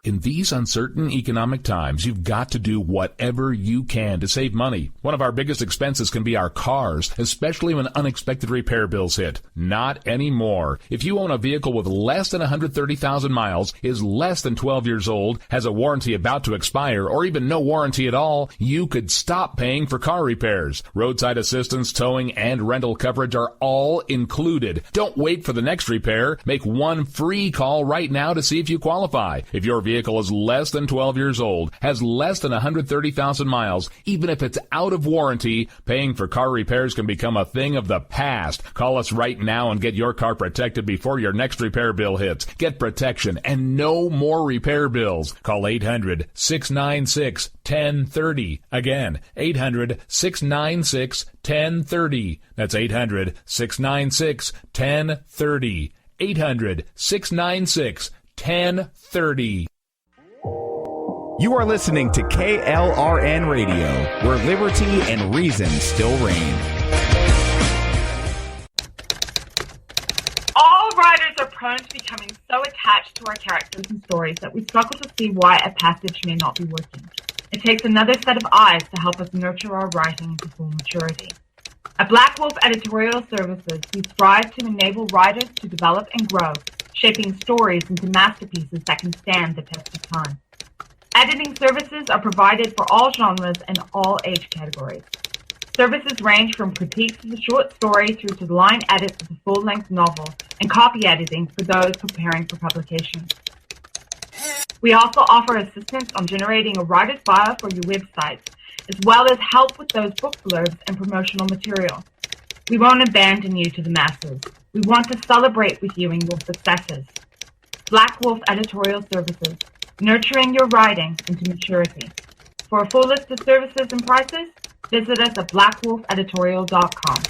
In these uncertain economic times, you've got to do whatever you can to save money. One of our biggest expenses can be our cars, especially when unexpected repair bills hit. Not anymore. If you own a vehicle with less than 130,000 miles, is less than 12 years old, has a warranty about to expire, or even no warranty at all, you could stop paying for car repairs. Roadside assistance, towing, and rental coverage are all included. Don't wait for the next repair. Make one free call right now to see if you qualify. If your vehicle is less than 12 years old, has less than 130,000 miles, even if it's out of warranty, paying for car repairs can become a thing of the past. Call us right now and get your car protected before your next repair bill hits. Get protection and no more repair bills. Call 800-696-1030. Again, 800-696-1030. That's 800-696-1030. 800-696-1030. You are listening to KLRN Radio, where liberty and reason still reign. All writers are prone to becoming so attached to our characters and stories that we struggle to see why a passage may not be working. It takes another set of eyes to help us nurture our writing into full maturity. At Black Wolf Editorial Services, we strive to enable writers to develop and grow, shaping stories into masterpieces that can stand the test of time. Editing services are provided for all genres and all age categories. Services range from critiques of the short story through to the line edits of the full-length novel and copy editing for those preparing for publication. We also offer assistance on generating a writer's bio for your websites, as well as help with those book blurbs and promotional material. We won't abandon you to the masses. We want to celebrate with you in your successes. Black Wolf Editorial Services, nurturing your writing into maturity. For a full list of services and prices, visit us at blackwolfeditorial.com.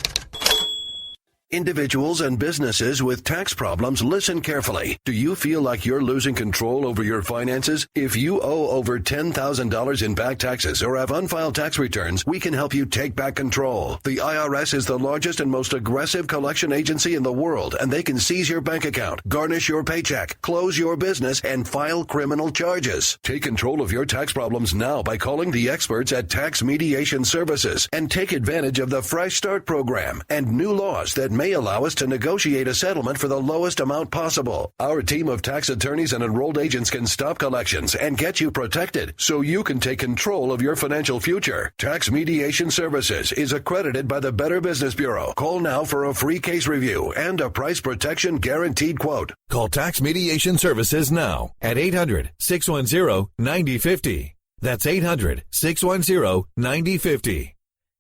Individuals and businesses with tax problems, listen carefully. Do you feel like you're losing control over your finances? If you owe over $10,000 in back taxes or have unfiled tax returns, we can help you take back control. The IRS is the largest and most aggressive collection agency in the world, and they can seize your bank account, garnish your paycheck, close your business, and file criminal charges. Take control of your tax problems now by calling the experts at Tax Mediation Services and take advantage of the Fresh Start program and new laws that may allow us to negotiate a settlement for the lowest amount possible. Our team of tax attorneys and enrolled agents can stop collections and get you protected so you can take control of your financial future. Tax Mediation Services is accredited by the Better Business Bureau. Call now for a free case review and a price protection guaranteed quote. Call Tax Mediation Services now at 800-610-9050. That's 800-610-9050.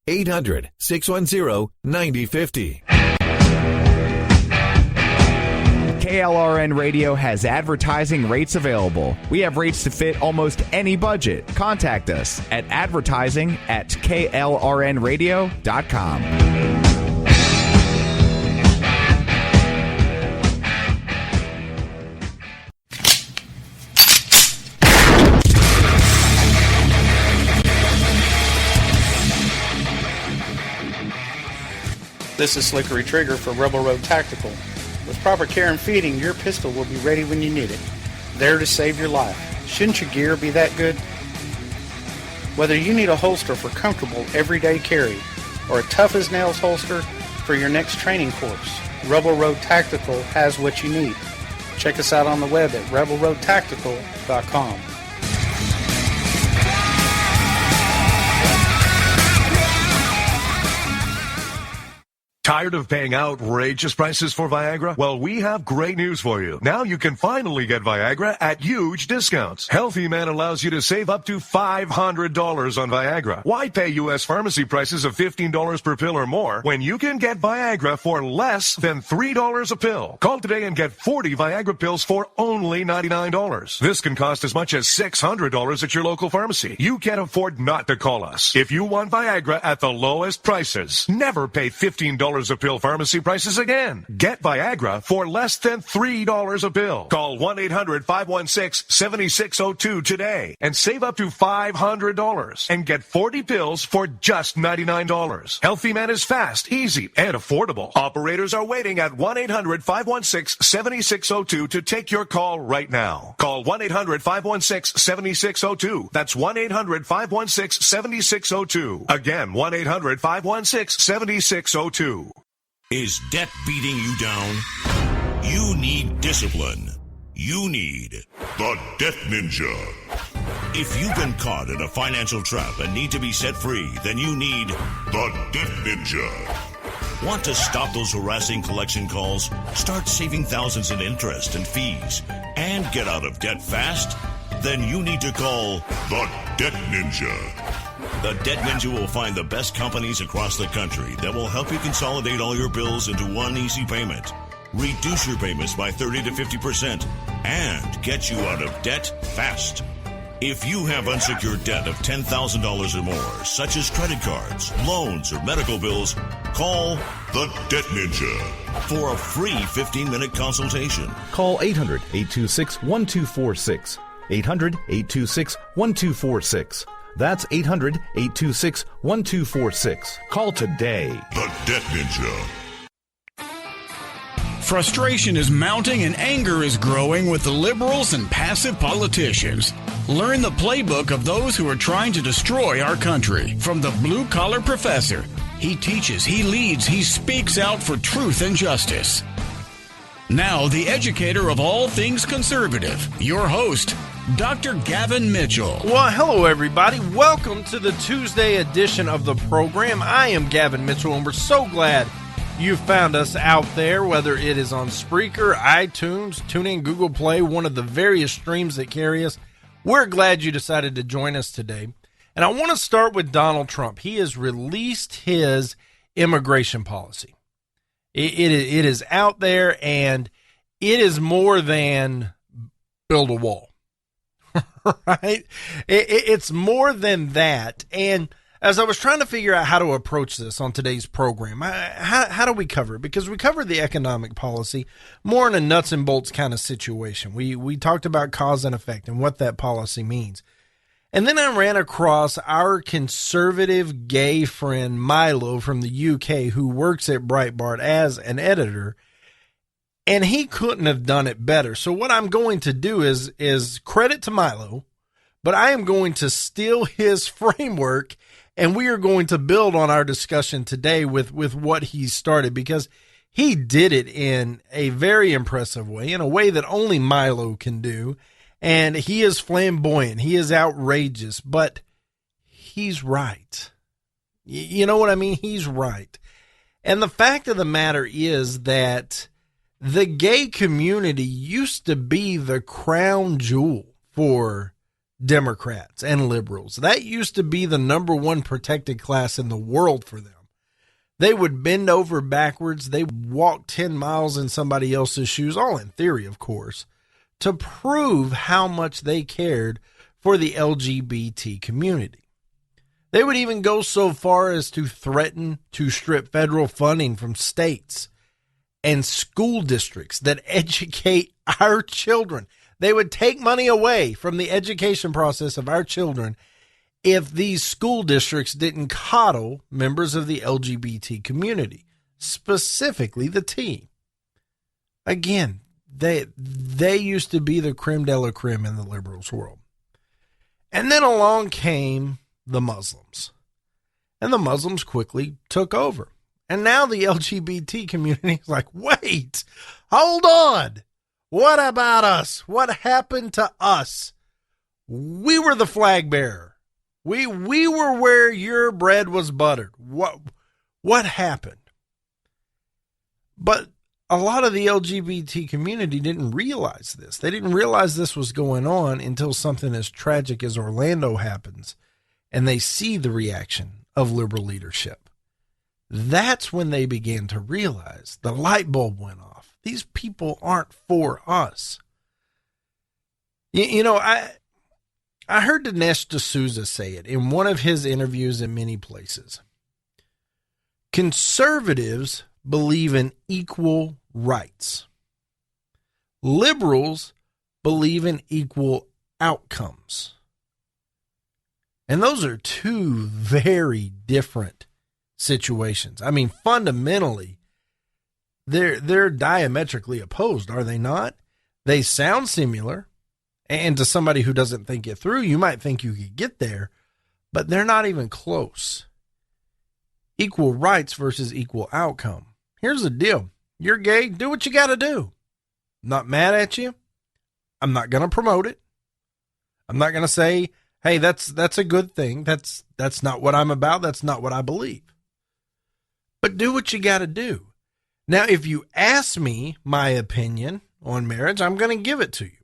800-610-9050. KLRN Radio has advertising rates available. We have rates to fit almost any budget. Contact us at advertising@klrnradio.com. This is Slickery Trigger for Rebel Road Tactical. With proper care and feeding, your pistol will be ready when you need it, there to save your life. Shouldn't your gear be that good? Whether you need a holster for comfortable everyday carry or a tough-as-nails holster for your next training course, Rebel Road Tactical has what you need. Check us out on the web at rebelroadtactical.com. Tired of paying outrageous prices for Viagra? Well, we have great news for you. Now you can finally get Viagra at huge discounts. Healthy Man allows you to save up to $500 on Viagra. Why pay U.S. pharmacy prices of $15 per pill or more when you can get Viagra for less than $3 a pill? Call today and get 40 Viagra pills for only $99. This can cost as much as $600 at your local pharmacy. You can't afford not to call us. If you want Viagra at the lowest prices, never pay $15 $3 a pill pharmacy prices again. Get Viagra for less than $3 a pill. Call 1-800-516-7602 today and save up to $500 and get 40 pills for just $99. Healthy Man is fast, easy, and affordable. Operators are waiting at 1-800-516-7602 to take your call right now. Call 1-800-516-7602. That's 1-800-516-7602. Again, 1-800-516-7602. Is debt beating you down? You need discipline. You need the Debt Ninja. If you've been caught in a financial trap and need to be set free, then you need the Debt Ninja. Want to stop those harassing collection calls, start saving thousands in interest and fees, and get out of debt fast? Then you need to call the Debt Ninja. The Debt Ninja will find the best companies across the country that will help you consolidate all your bills into one easy payment, reduce your payments by 30 to 50%, and get you out of debt fast. If you have unsecured debt of $10,000 or more, such as credit cards, loans, or medical bills, call the Debt Ninja for a free 15-minute consultation. Call 800-826-1246. 800-826-1246. That's 800-826-1246. Call today. The Debt Ninja. Frustration is mounting and anger is growing with the liberals and passive politicians. Learn the playbook of those who are trying to destroy our country. From the blue-collar professor, he teaches, he leads, he speaks out for truth and justice. Now, the educator of all things conservative, your host, Dr. Gavin Mitchell. Well, hello, everybody. Welcome to the Tuesday edition of the program. I am Gavin Mitchell, and we're so glad you found us out there, whether it is on Spreaker, iTunes, TuneIn, Google Play, one of the various streams that carry us. We're glad you decided to join us today. And I want to start with Donald Trump. He has released his immigration policy. It is out there, and it is more than build a wall. Right? It's more than that. And as I was trying to figure out how to approach this on today's program, how do we cover it? Because we covered the economic policy more in a nuts and bolts kind of situation. We talked about cause and effect and what that policy means. And then I ran across our conservative gay friend Milo from the UK, who works at Breitbart as an editor, and he couldn't have done it better. So what I'm going to do is credit to Milo, but I am going to steal his framework, and we are going to build on our discussion today with what he started, because he did it in a very impressive way, in a way that only Milo can do. And he is flamboyant. He is outrageous, but he's right. You know what I mean? He's right. And the fact of the matter is that the gay community used to be the crown jewel for Democrats and liberals. That used to be the number one protected class in the world for them. They would bend over backwards. They would walk 10 miles in somebody else's shoes, all in theory, of course, to prove how much they cared for the LGBT community. They would even go so far as to threaten to strip federal funding from states and school districts that educate our children. They would take money away from the education process of our children if these school districts didn't coddle members of the LGBT community, specifically the T. Again, they used to be the creme de la creme in the liberals' world. And then along came the Muslims. And the Muslims quickly took over. And now the LGBT community is like, wait, hold on. What about us? What happened to us? We were the flag bearer. We were where your bread was buttered. What happened? But a lot of the LGBT community didn't realize this. They didn't realize this was going on until something as tragic as Orlando happens, and they see the reaction of liberal leadership. That's when they began to realize the light bulb went off. These people aren't for us. You know, I heard Dinesh D'Souza say it in one of his interviews in many places. Conservatives believe in equal rights. Liberals believe in equal outcomes. And those are two very different situations. I mean, fundamentally, they're diametrically opposed, are they not? They sound similar, and to somebody who doesn't think it through, you might think you could get there, but they're not even close. Equal rights versus equal outcome. Here's the deal. You're gay, do what you got to do. I'm not mad at you. I'm not going to promote it. I'm not going to say, hey, that's a good thing. That's not what I'm about. That's not what I believe. But do what you got to do. Now, if you ask me my opinion on marriage, I'm going to give it to you.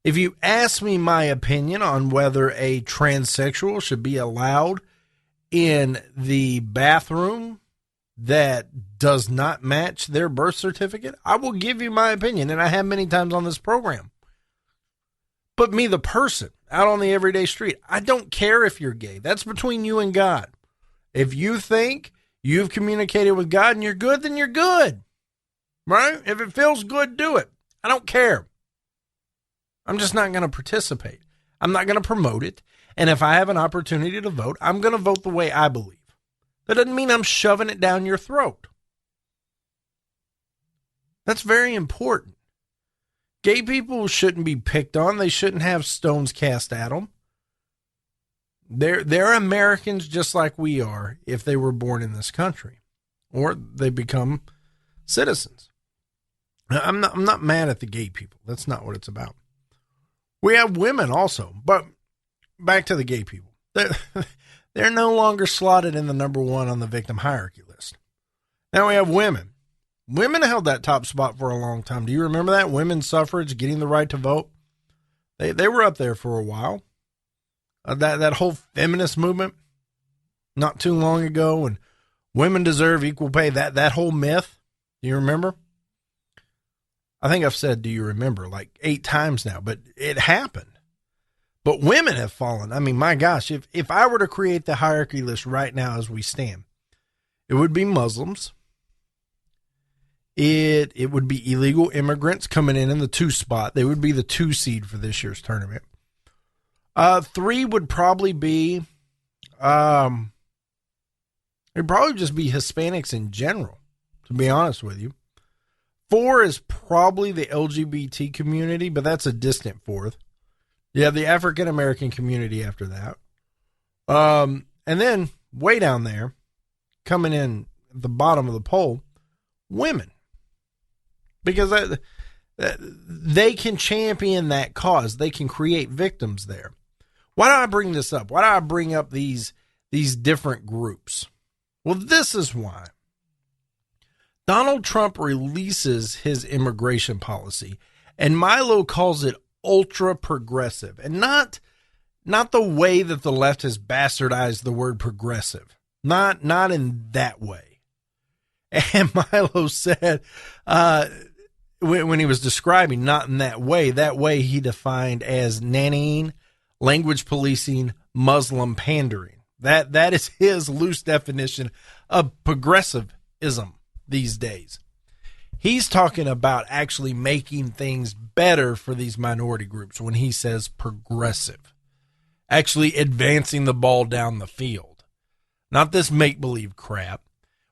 If you ask me my opinion on whether a transsexual should be allowed in the bathroom that does not match their birth certificate, I will give you my opinion, and I have many times on this program. But me, the person, out on the everyday street, I don't care if you're gay. That's between you and God. If you think you've communicated with God and you're good, then you're good. Right? If it feels good, do it. I don't care. I'm just not going to participate. I'm not going to promote it. And if I have an opportunity to vote, I'm going to vote the way I believe. That doesn't mean I'm shoving it down your throat. That's very important. Gay people shouldn't be picked on. They shouldn't have stones cast at them. They're Americans just like we are if they were born in this country or they become citizens. Now, I'm not mad at the gay people. That's not what it's about. We have women also, but back to the gay people. They're no longer slotted in the number one on the victim hierarchy list. Now we have women. Women held that top spot for a long time. Do you remember that? Women's suffrage, getting the right to vote. They were up there for a while. That whole feminist movement not too long ago, and women deserve equal pay. That whole myth. Do you remember? I think I've said, do you remember, like 8 times now, but it happened. But women have fallen. I mean, my gosh, if I were to create the hierarchy list right now as we stand, it would be Muslims. It would be illegal immigrants coming in the 2 spot. They would be the 2 seed for this year's tournament. 3 would probably be, it'd probably just be Hispanics in general, to be honest with you. 4 is probably the LGBT community, but that's a distant 4th. You have the African American community after that. And then way down there, coming in at the bottom of the poll, women. Because they can champion that cause. They can create victims there. Why do I bring this up? Why do I bring up these different groups? Well, this is why. Donald Trump releases his immigration policy, and Milo calls it ultra progressive, and not the way that the left has bastardized the word progressive. Not in that way. And Milo said, when he was describing not in that way he defined as nannying, language policing, Muslim pandering. That is his loose definition of progressivism these days. He's talking about actually making things better for these minority groups when he says progressive. Actually advancing the ball down the field. Not this make-believe crap.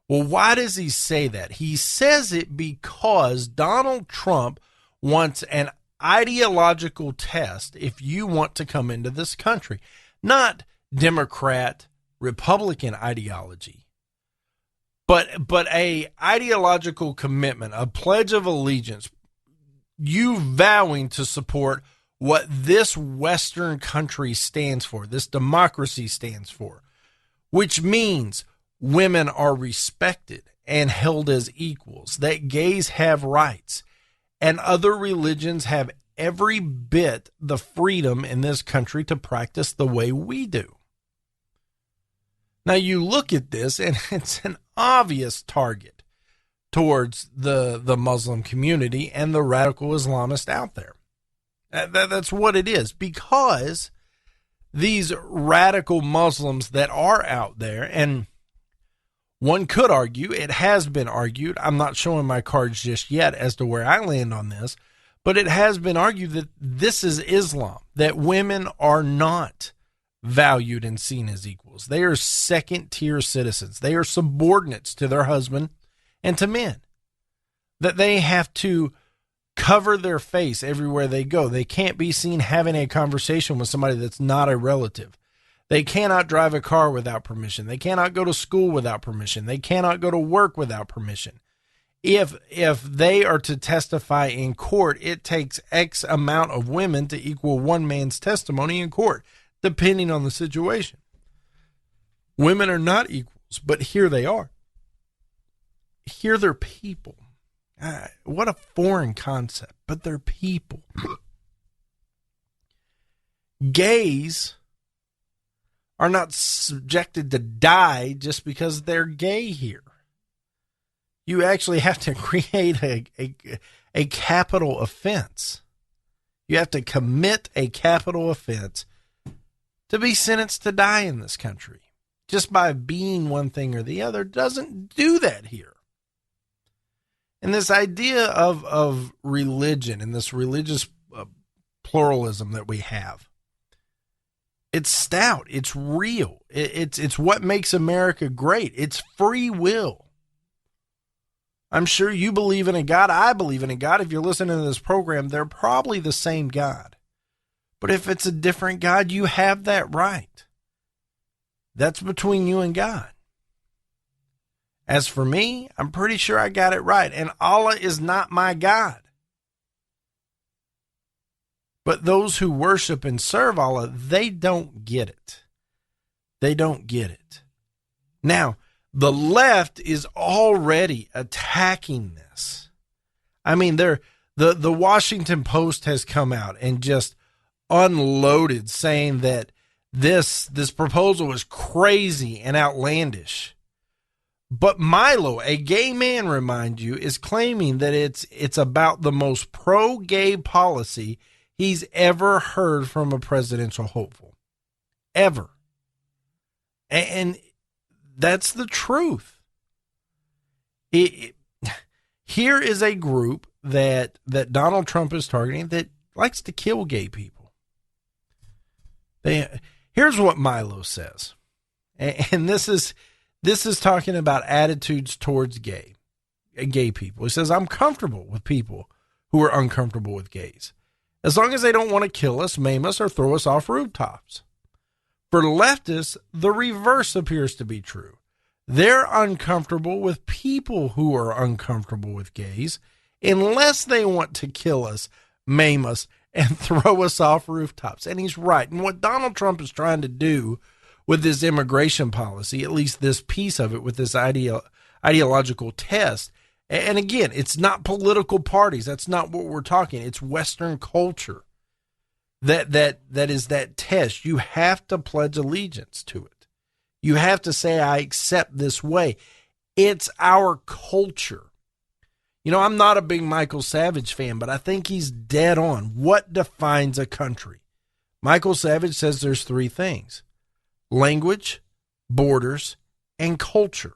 Well, why does he say that? He says it because Donald Trump wants an ideological test if you want to come into this country. Not Democrat, Republican ideology, but a ideological commitment, a pledge of allegiance, you vowing to support what this Western country stands for, this democracy stands for, which means women are respected and held as equals, that gays have rights, and other religions have every bit the freedom in this country to practice the way we do. Now you look at this and it's an obvious target towards the Muslim community and the radical Islamist out there. That's what it is, because these radical Muslims that are out there, and One could argue, it has been argued, I'm not showing my cards just yet as to where I land on this, but it has been argued that this is Islam, that women are not valued and seen as equals. They are second-tier citizens. They are subordinates to their husband and to men. That they have to cover their face everywhere they go. They can't be seen having a conversation with somebody that's not a relative. They cannot drive a car without permission. They cannot go to school without permission. They cannot go to work without permission. If they are to testify in court, it takes X amount of women to equal one man's testimony in court, depending on the situation. Women are not equals, but here they are. Here they're people. What a foreign concept, but they're people. Gays are not subjected to die just because they're gay here. You actually have to create a capital offense. You have to commit a capital offense to be sentenced to die in this country. Just by being one thing or the other doesn't do that here. And this idea of religion and this religious pluralism that we have, it's stout. It's real. It's what makes America great. It's free will. I'm sure you believe in a God. I believe in a God. If you're listening to this program, they're probably the same God. But if it's a different God, you have that right. That's between you and God. As for me, I'm pretty sure I got it right. And Allah is not my God. But those who worship and serve Allah, they don't get it. They don't get it. Now, the left is already attacking this. I mean, the Washington Post has come out and just unloaded saying that this proposal is crazy and outlandish. But Milo, a gay man, remind you, is claiming that it's about the most pro-gay policy he's ever heard from a presidential hopeful. Ever. And that's the truth. Here is a group that Donald Trump is targeting that likes to kill gay people. Here's what Milo says. And this is talking about attitudes towards gay people. He says, I'm comfortable with people who are uncomfortable with gays, as long as they don't want to kill us, maim us, or throw us off rooftops. For leftists, the reverse appears to be true. They're uncomfortable with people who are uncomfortable with gays, unless they want to kill us, maim us, and throw us off rooftops. And he's right. And what Donald Trump is trying to do with this immigration policy, at least this piece of it, with this ideological test. And again, it's not political parties. That's not what we're talking. It's Western culture. That is that test. You have to pledge allegiance to it. You have to say, I accept this way. It's our culture. You know, I'm not a big Michael Savage fan, but I think he's dead on. What defines a country? Michael Savage says there's three things: language, borders, and culture.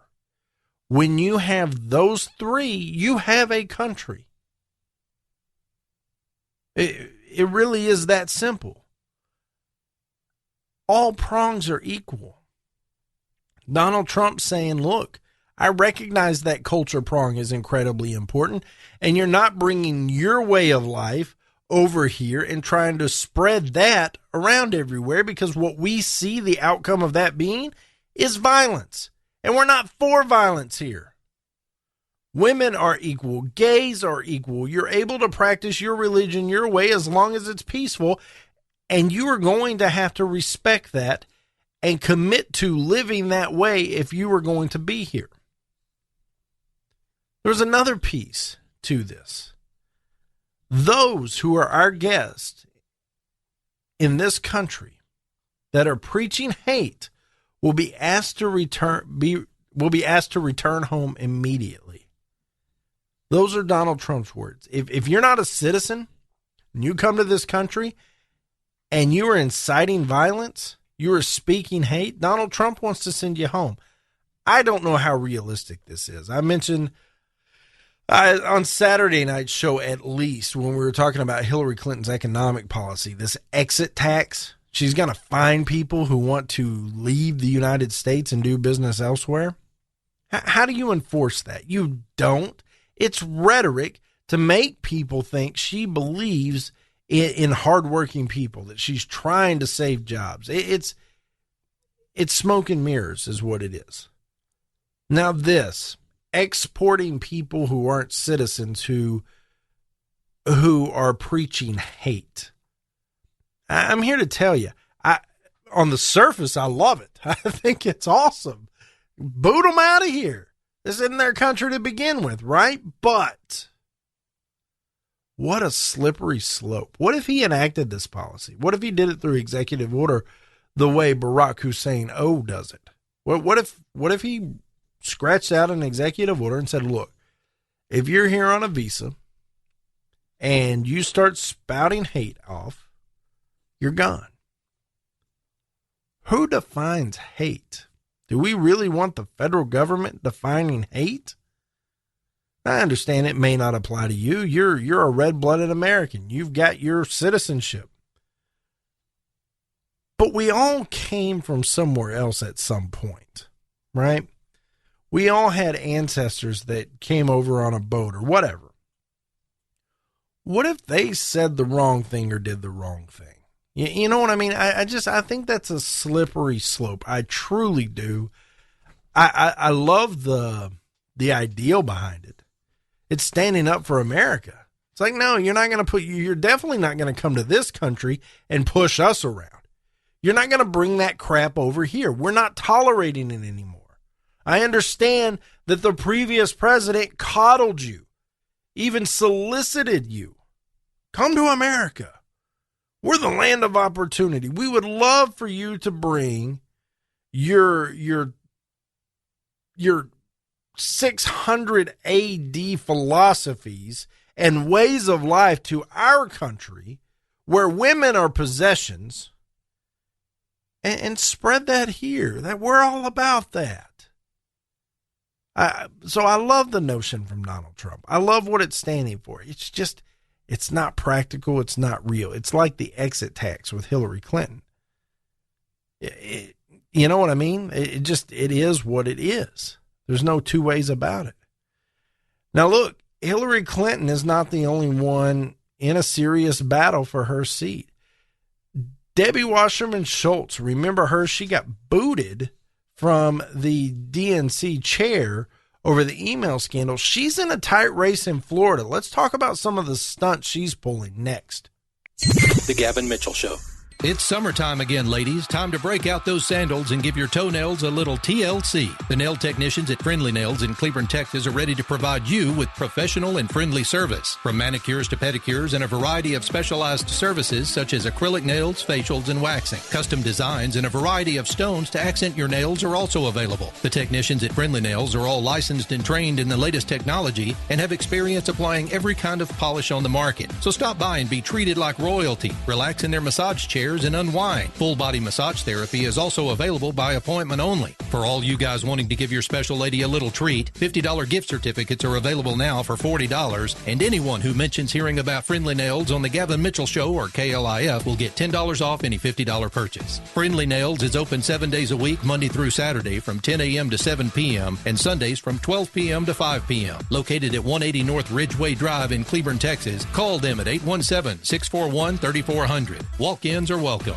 When you have those three, you have a country. It really is that simple. All prongs are equal. Donald Trump saying, look, I recognize that culture prong is incredibly important, and you're not bringing your way of life over here and trying to spread that around everywhere, because what we see the outcome of that being is violence. And we're not for violence here. Women are equal. Gays are equal. You're able to practice your religion your way as long as it's peaceful, and you are going to have to respect that and commit to living that way if you are going to be here. There's another piece to this. Those who are our guests in this country that are preaching hate will be asked to return home immediately. Those are Donald Trump's words. If you're not a citizen and you come to this country and you are inciting violence, you are speaking hate, Donald Trump wants to send you home. I don't know how realistic this is. I mentioned on Saturday night's show, at least, when we were talking about Hillary Clinton's economic policy, this exit tax, she's going to fine people who want to leave the United States and do business elsewhere. How do you enforce that? You don't. It's rhetoric to make people think she believes in hardworking people, that she's trying to save jobs. It's smoke and mirrors is what it is. Now this, exporting people who aren't citizens who are preaching hate. I'm here to tell you, on the surface, I love it. I think it's awesome. Boot them out of here. This isn't their country to begin with, right? But what a slippery slope. What if he enacted this policy? What if he did it through executive order the way Barack Hussein does it? What if he scratched out an executive order and said, look, if you're here on a visa and you start spouting hate off, you're gone. Who defines hate? Do we really want the federal government defining hate? I understand it may not apply to you. You're a red-blooded American. You've got your citizenship. But we all came from somewhere else at some point, right? We all had ancestors that came over on a boat or whatever. What if they said the wrong thing or did the wrong thing? You know what I mean? I think that's a slippery slope. I truly do. I love the ideal behind it. It's standing up for America. It's like, no, you're definitely not going to come to this country and push us around. You're not going to bring that crap over here. We're not tolerating it anymore. I understand that the previous president coddled you, even solicited you. Come to America. We're the land of opportunity. We would love for you to bring your 600 AD philosophies and ways of life to our country where women are possessions and spread that here. That we're all about that. So I love the notion from Donald Trump. I love what it's standing for. It's not practical. It's not real. It's like the exit tax with Hillary Clinton. You know what I mean? It is what it is. There's no two ways about it. Now look, Hillary Clinton is not the only one in a serious battle for her seat. Debbie Wasserman Schultz, remember her? She got booted from the DNC chair over the email scandal. She's in a tight race in Florida. Let's talk about some of the stunts she's pulling next. The Gavin Mitchell Show. It's summertime again, ladies. Time to break out those sandals and give your toenails a little TLC. The nail technicians at Friendly Nails in Cleburne, Texas are ready to provide you with professional and friendly service. From manicures to pedicures and a variety of specialized services such as acrylic nails, facials, and waxing. Custom designs and a variety of stones to accent your nails are also available. The technicians at Friendly Nails are all licensed and trained in the latest technology and have experience applying every kind of polish on the market. So stop by and be treated like royalty. Relax in their massage chairs and unwind. Full body massage therapy is also available by appointment only. For all you guys wanting to give your special lady a little treat, $50 gift certificates are available now for $40, and anyone who mentions hearing about Friendly Nails on the Gavin Mitchell Show or KLIF will get $10 off any $50 purchase. Friendly Nails is open 7 days a week, Monday through Saturday from 10 a.m. to 7 p.m. and Sundays from 12 p.m. to 5 p.m. Located at 180 North Ridgeway Drive in Cleburne, Texas. Call them at 817-641-3400. Walk-ins are welcome.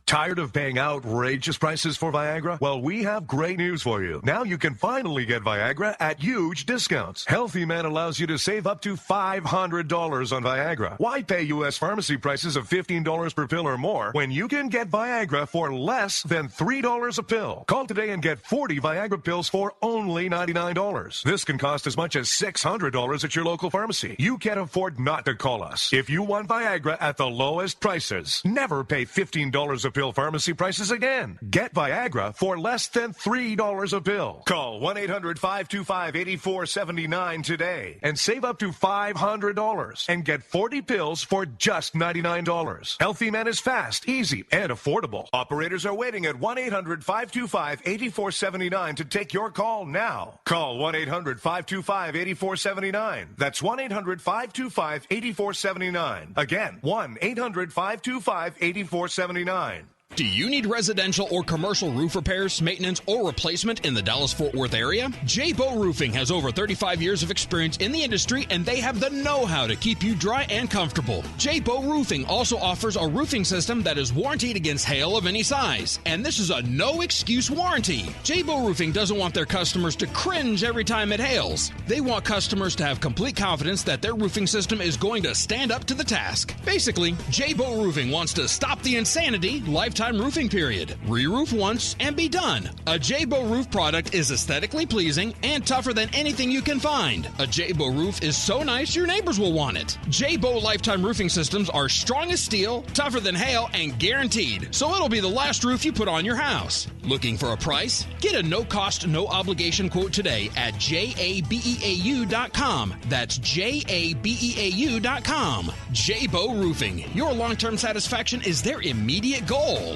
Tired of paying outrageous prices for Viagra? Well, we have great news for you. Now you can finally get Viagra at huge discounts. Healthy Man allows you to save up to $500 on Viagra. Why pay U.S. pharmacy prices of $15 per pill or more when you can get Viagra for less than $3 a pill? Call today and get 40 Viagra pills for only $99. This can cost as much as $600 at your local pharmacy. You can't afford not to call us. If you want Viagra at the lowest prices, never pay $15 a pill pill pharmacy prices again. Get Viagra for less than $3 a pill. Call 1-800-525-8479 today and save up to $500 and get 40 pills for just $99. Healthy Man is fast, easy, and affordable. Operators are waiting at 1-800-525-8479 to take your call now. Call 1-800-525-8479. That's 1-800-525-8479. Again, 1-800-525-8479. Do you need residential or commercial roof repairs, maintenance, or replacement in the Dallas-Fort Worth area? J-Bow Roofing has over 35 years of experience in the industry, and they have the know-how to keep you dry and comfortable. J-Bow Roofing also offers a roofing system that is warranted against hail of any size, and this is a no-excuse warranty. J-Bow Roofing doesn't want their customers to cringe every time it hails. They want customers to have complete confidence that their roofing system is going to stand up to the task. Basically, J-Bow Roofing wants to stop the insanity, lifetime roofing period. Re-roof once and be done. A J-Bow roof product is aesthetically pleasing and tougher than anything you can find. A J-Bow roof is so nice your neighbors will want it. J-Bow lifetime roofing systems are strong as steel, tougher than hail, and guaranteed. So it'll be the last roof you put on your house. Looking for a price? Get a no-cost, no-obligation quote today at jabeau.com. That's jabeau.com. J-Bow Roofing. Your long-term satisfaction is their immediate goal.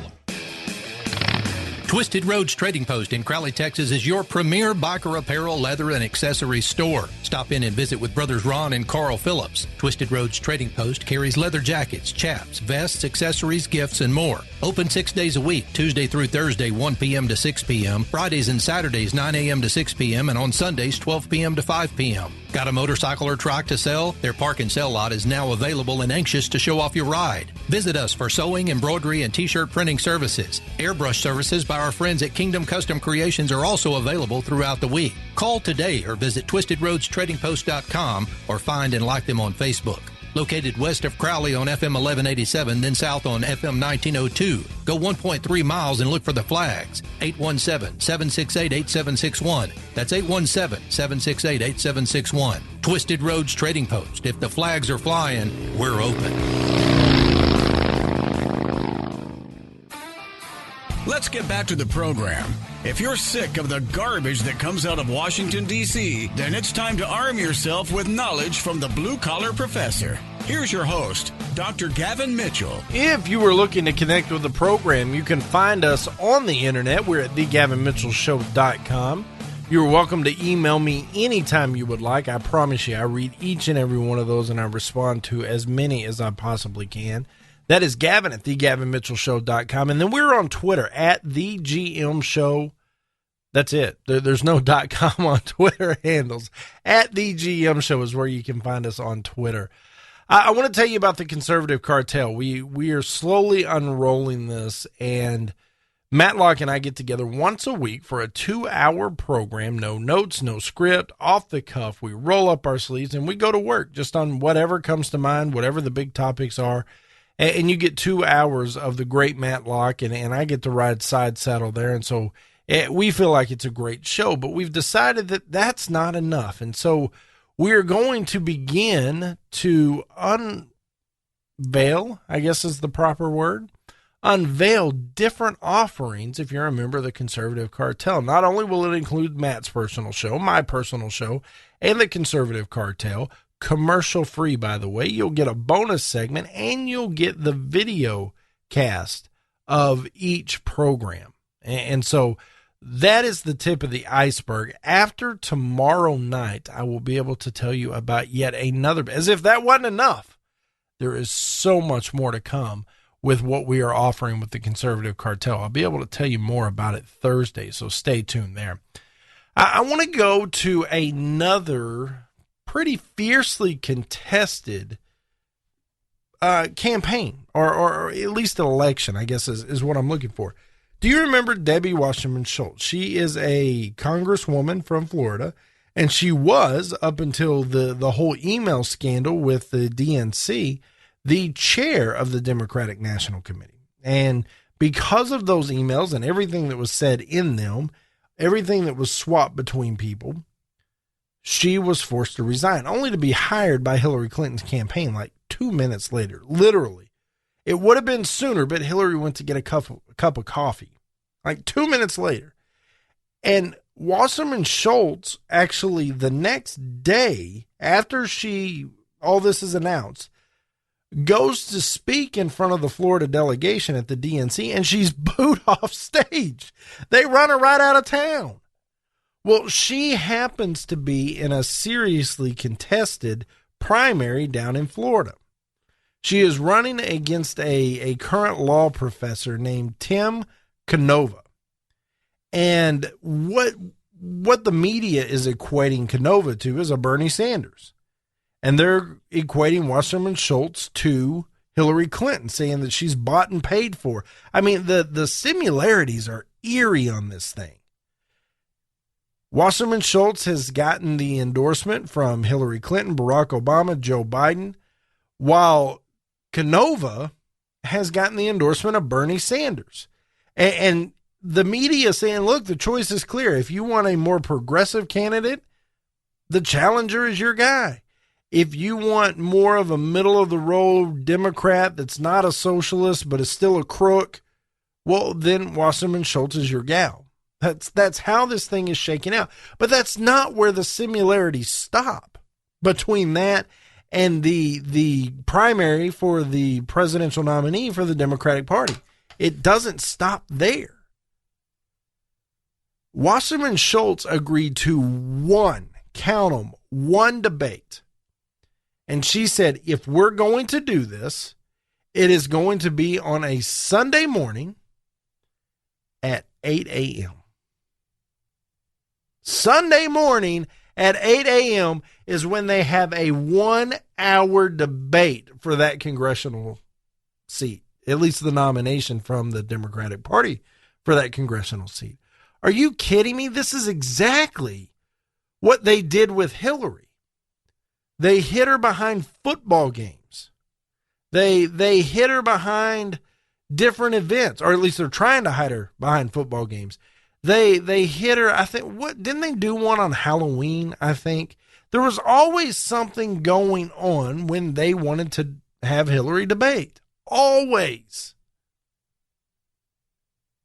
Twisted Roads Trading Post in Crowley, Texas is your premier biker apparel, leather, and accessories store. Stop in and visit with brothers Ron and Carl Phillips. Twisted Roads Trading Post carries leather jackets, chaps, vests, accessories, gifts, and more. Open 6 days a week, Tuesday through Thursday, 1 p.m. to 6 p.m., Fridays and Saturdays, 9 a.m. to 6 p.m., and on Sundays, 12 p.m. to 5 p.m. Got a motorcycle or trike to sell? Their park and sell lot is now available and anxious to show off your ride. Visit us for sewing, embroidery, and t-shirt printing services. Airbrush services by our friends at Kingdom Custom Creations are also available throughout the week. Call today or visit twistedroadstradingpost.com or find and like them on Facebook. Located west of Crowley on FM 1187, then south on FM 1902. Go 1.3 miles and look for the flags. 817-768-8761. That's 817-768-8761. Twisted Roads Trading Post. If the flags are flying, we're open. Let's get back to the program. If you're sick of the garbage that comes out of Washington, D.C., then it's time to arm yourself with knowledge from the Blue Collar Professor. Here's your host, Dr. Gavin Mitchell. If you were looking to connect with the program, you can find us on the internet. We're at thegavinmitchellshow.com. You're welcome to email me anytime you would like. I promise you, I read each and every one of those, and I respond to as many as I possibly can. That is Gavin at thegavinmitchellshow.com. And then we're on Twitter at TheGMShow. That's it. There's no .com on Twitter handles. At TheGMShow is where you can find us on Twitter. I want to tell you about the conservative cartel. We are slowly unrolling this, and Matlock and I get together once a week for a 2-hour program. No notes, no script, off the cuff. We roll up our sleeves, and we go to work just on whatever comes to mind, whatever the big topics are. And you get 2 hours of the great Matlock, and I get to ride side saddle there. And so we feel like it's a great show, but we've decided that that's not enough. And so we're going to begin to unveil, I guess is the proper word, unveil different offerings if you're a member of the conservative cartel. Not only will it include Matt's personal show, my personal show, and the conservative cartel, commercial free, by the way. You'll get a bonus segment, and you'll get the video cast of each program. And so that is the tip of the iceberg. After tomorrow night, I will be able to tell you about yet another. As if that wasn't enough, there is so much more to come with what we are offering with the conservative cartel. I'll be able to tell you more about it Thursday, so stay tuned there. I want to go to another pretty fiercely contested campaign, or at least an election, I guess is what I'm looking for. Do you remember Debbie Wasserman Schultz? She is a congresswoman from Florida, and she was, up until the whole email scandal with the DNC, the chair of the Democratic National Committee. And because of those emails and everything that was said in them, everything that was swapped between people, she was forced to resign, only to be hired by Hillary Clinton's campaign like 2 minutes later, literally. It would have been sooner, but Hillary went to get a cup of coffee, like 2 minutes later. And Wasserman Schultz, actually, the next day after all this is announced, goes to speak in front of the Florida delegation at the DNC, and she's booed off stage. They run her right out of town. Well, she happens to be in a seriously contested primary down in Florida. She is running against a current law professor named Tim Canova. And what the media is equating Canova to is a Bernie Sanders. And they're equating Wasserman Schultz to Hillary Clinton, saying that she's bought and paid for. I mean, the similarities are eerie on this thing. Wasserman Schultz has gotten the endorsement from Hillary Clinton, Barack Obama, Joe Biden, while Canova has gotten the endorsement of Bernie Sanders. And the media saying, look, the choice is clear. If you want a more progressive candidate, the challenger is your guy. If you want more of a middle-of-the-road Democrat that's not a socialist but is still a crook, well, then Wasserman Schultz is your gal. That's how this thing is shaking out. But that's not where the similarities stop between that and the primary for the presidential nominee for the Democratic Party. It doesn't stop there. Wasserman Schultz agreed to one debate. And she said, if we're going to do this, it is going to be on a Sunday morning at 8 a.m. Sunday morning at 8 a.m. is when they have a 1-hour debate for that congressional seat, at least the nomination from the Democratic Party for that congressional seat. Are you kidding me? This is exactly what they did with Hillary. They hid her behind football games. They hid her behind different events, or at least they're trying to hide her behind football games. They hid her, I think, didn't they do one on Halloween, I think? There was always something going on when they wanted to have Hillary debate. Always.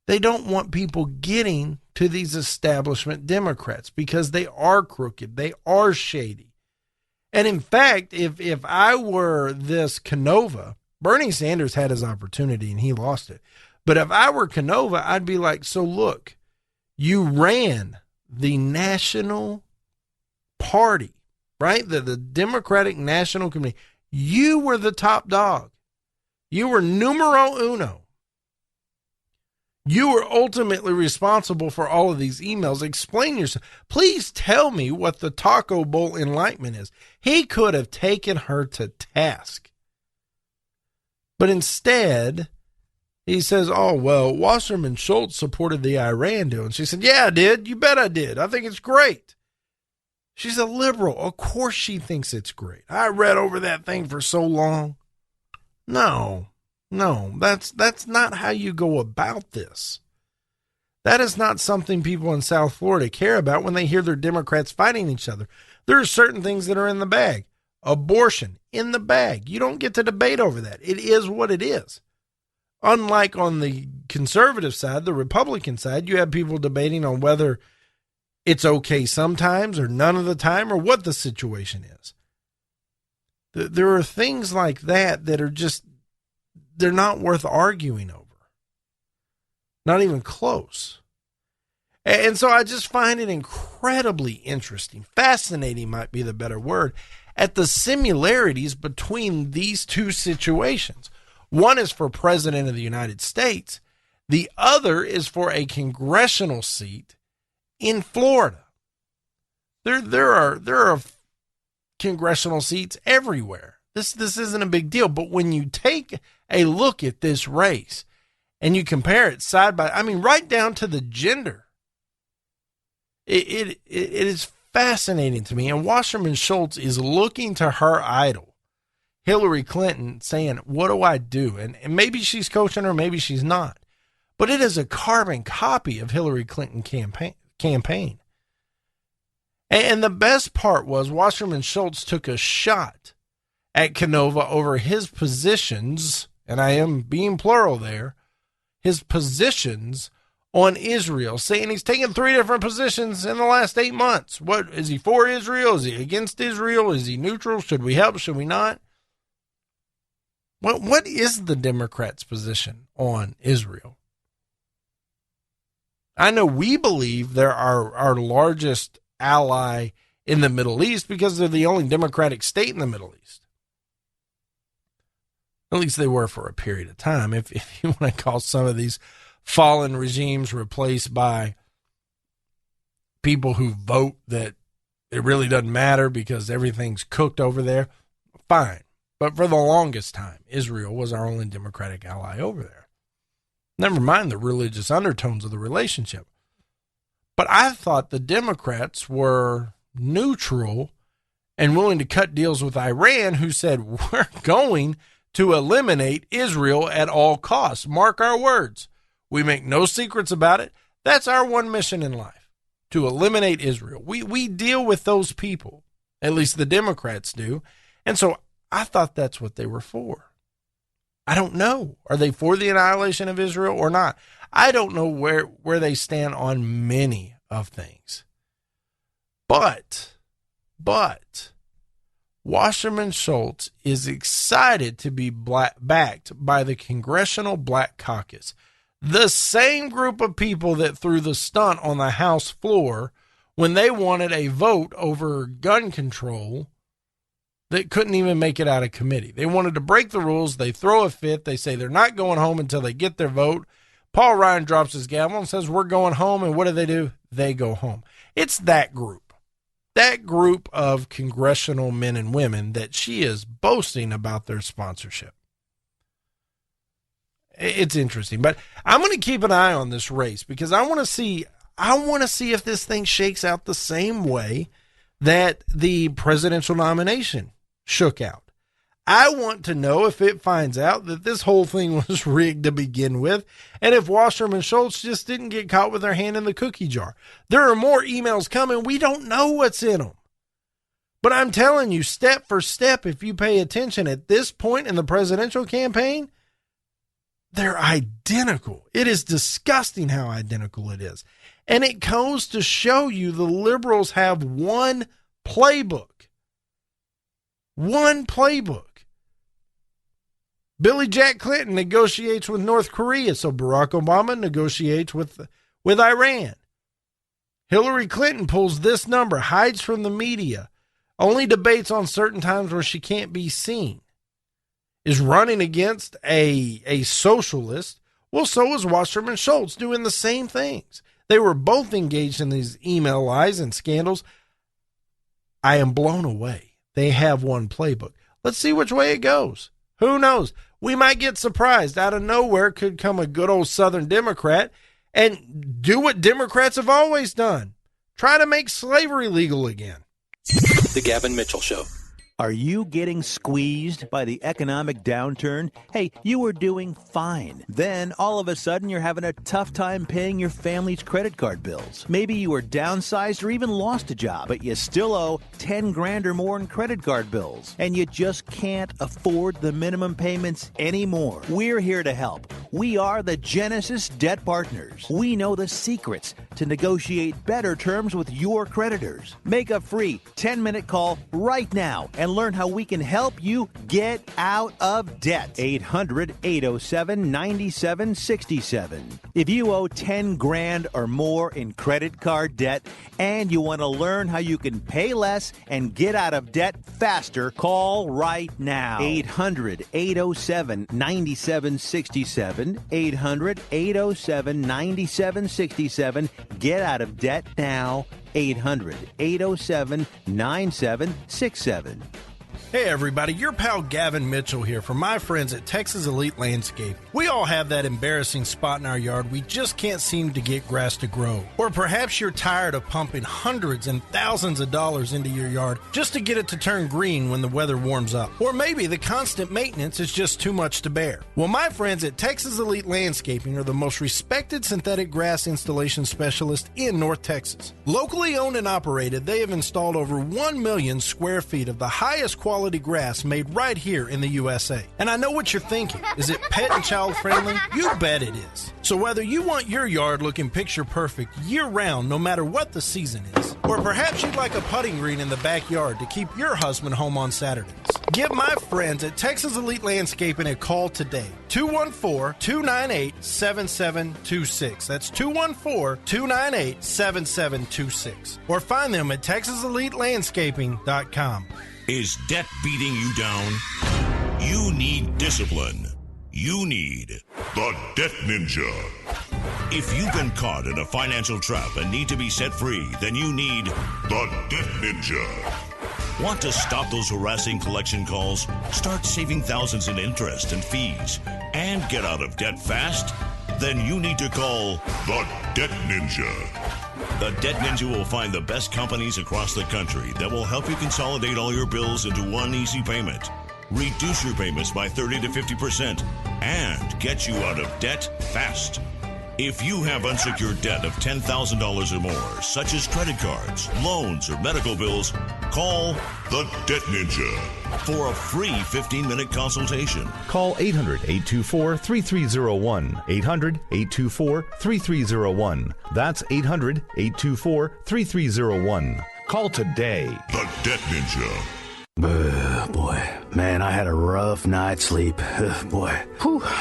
They don't want people getting to these establishment Democrats because they are crooked. They are shady. And in fact, if I were this Canova, Bernie Sanders had his opportunity and he lost it. But if I were Canova, I'd be like, so look, you ran the national party, right? The Democratic National Committee. You were the top dog. You were numero uno. You were ultimately responsible for all of these emails. Explain yourself. Please tell me what the Taco Bowl enlightenment is. He could have taken her to task. But instead, he says, oh, well, Wasserman Schultz supported the Iran deal. And she said, yeah, I did. You bet I did. I think it's great. She's a liberal. Of course she thinks it's great. I read over that thing for so long. No, that's not how you go about this. That is not something people in South Florida care about when they hear their Democrats fighting each other. There are certain things that are in the bag. Abortion, in the bag. You don't get to debate over that. It is what it is. Unlike on the conservative side, the Republican side, you have people debating on whether it's okay sometimes or none of the time or what the situation is. There are things like that are just, they're not worth arguing over. Not even close. And so I just find it incredibly interesting, fascinating might be the better word, at the similarities between these two situations. One is for President of the United States. The other is for a congressional seat in Florida. There are congressional seats everywhere. This isn't a big deal. But when you take a look at this race and you compare it right down to the gender, it is fascinating to me. And Wasserman Schultz is looking to her idol, Hillary Clinton, saying, what do I do? And maybe she's coaching her, maybe she's not. But it is a carbon copy of Hillary Clinton campaign. And the best part was Wasserman Schultz took a shot at Canova over his positions and I am being plural there, his positions on Israel, saying he's taken 3 different positions in the last 8 months. What is he for Israel? Is he against Israel? Is he neutral? Should we help? Should we not? What is the Democrats' position on Israel? I know we believe they're our largest ally in the Middle East because they're the only democratic state in the Middle East. At least they were for a period of time. If you want to call some of these fallen regimes replaced by people who vote that it really doesn't matter because everything's cooked over there, fine. But for the longest time, Israel was our only democratic ally over there. Never mind the religious undertones of the relationship. But I thought the Democrats were neutral and willing to cut deals with Iran, who said, we're going to eliminate Israel at all costs. Mark our words. We make no secrets about it. That's our one mission in life, to eliminate Israel. We deal with those people, at least the Democrats do. And so I thought that's what they were for. I don't know. Are they for the annihilation of Israel or not? I don't know where they stand on many of things. But Wasserman Schultz is excited to be backed by the Congressional Black Caucus, the same group of people that threw the stunt on the House floor when they wanted a vote over gun control that couldn't even make it out of committee. They wanted to break the rules. They throw a fit. They say they're not going home until they get their vote. Paul Ryan drops his gavel and says, we're going home. And what do? They go home. It's that group of congressional men and women that she is boasting about their sponsorship. It's interesting, but I'm going to keep an eye on this race because I want to see if this thing shakes out the same way that the presidential nomination shook out. I want to know if it finds out that this whole thing was rigged to begin with, and if Wasserman Schultz just didn't get caught with their hand in the cookie jar. There are more emails coming. We don't know what's in them. But I'm telling you, step for step, if you pay attention at this point in the presidential campaign, they're identical. It is disgusting how identical it is. And it goes to show you the liberals have one playbook. One playbook. Billy Jack Clinton negotiates with North Korea, so Barack Obama negotiates with Iran. Hillary Clinton pulls this number, hides from the media, only debates on certain times where she can't be seen. Is running against a socialist. Well, so is Wasserman Schultz doing the same things. They were both engaged in these email lies and scandals. I am blown away. They have one playbook. Let's see which way it goes. Who knows? We might get surprised. Out of nowhere could come a good old Southern Democrat and do what Democrats have always done. Try to make slavery legal again. The Gavin Mitchell Show. Are you getting squeezed by the economic downturn? Hey, you were doing fine. Then, all of a sudden, you're having a tough time paying your family's credit card bills. Maybe you were downsized or even lost a job, but you still owe $10,000 or more in credit card bills. And you just can't afford the minimum payments anymore. We're here to help. We are the Genesis Debt Partners. We know the secrets to negotiate better terms with your creditors. Make a free 10-minute call right now and learn how we can help you get out of debt. 800-807-9767. If you owe $10,000 or more in credit card debt and you want to learn how you can pay less and get out of debt faster, call right now. 800-807-9767. 800-807-9767. Get out of debt now. 800-807-9767. Hey everybody, your pal Gavin Mitchell here from my friends at Texas Elite Landscape. We all have that embarrassing spot in our yard we just can't seem to get grass to grow. Or perhaps you're tired of pumping hundreds and thousands of dollars into your yard just to get it to turn green when the weather warms up. Or maybe the constant maintenance is just too much to bear. Well, my friends at Texas Elite Landscaping are the most respected synthetic grass installation specialists in North Texas. Locally owned and operated, they have installed over 1 million square feet of the highest quality quality grass made right here in the USA. And I know what you're thinking. Is it pet and child friendly? You bet it is. So whether you want your yard looking picture perfect year round, no matter what the season is, or perhaps you'd like a putting green in the backyard to keep your husband home on Saturdays, give my friends at Texas Elite Landscaping a call today. 214-298-7726. That's 214-298-7726. Or find them at TexasEliteLandscaping.com. Is debt beating you down? You need discipline. You need the Debt Ninja. If you've been caught in a financial trap and need to be set free, then you need the Debt Ninja. Want to stop those harassing collection calls? Start saving thousands in interest and fees and get out of debt fast? Then you need to call the Debt Ninja. The Debt Ninja will find the best companies across the country that will help you consolidate all your bills into one easy payment, reduce your payments by 30 to 50%, and get you out of debt fast. If you have unsecured debt of $10,000 or more, such as credit cards, loans, or medical bills, call the Debt Ninja for a free 15-minute consultation. Call 800-824-3301. 800-824-3301. That's 800-824-3301. Call today. The Debt Ninja. Boy, man, I had a rough night's sleep. Boy,